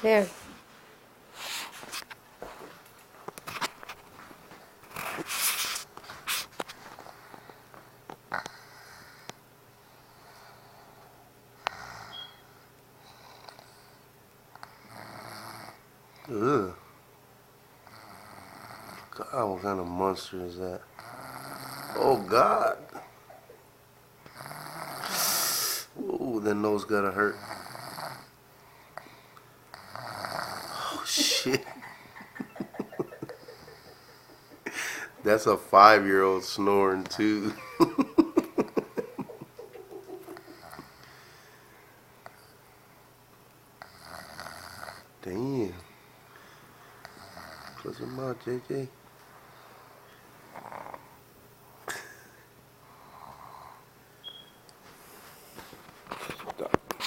There. Ugh. God, what kind of monster is that? Oh, God. Ooh, that nose gotta hurt. Oh, shit. That's a 5-year-old snoring, too. Damn. Close your mouth, JJ.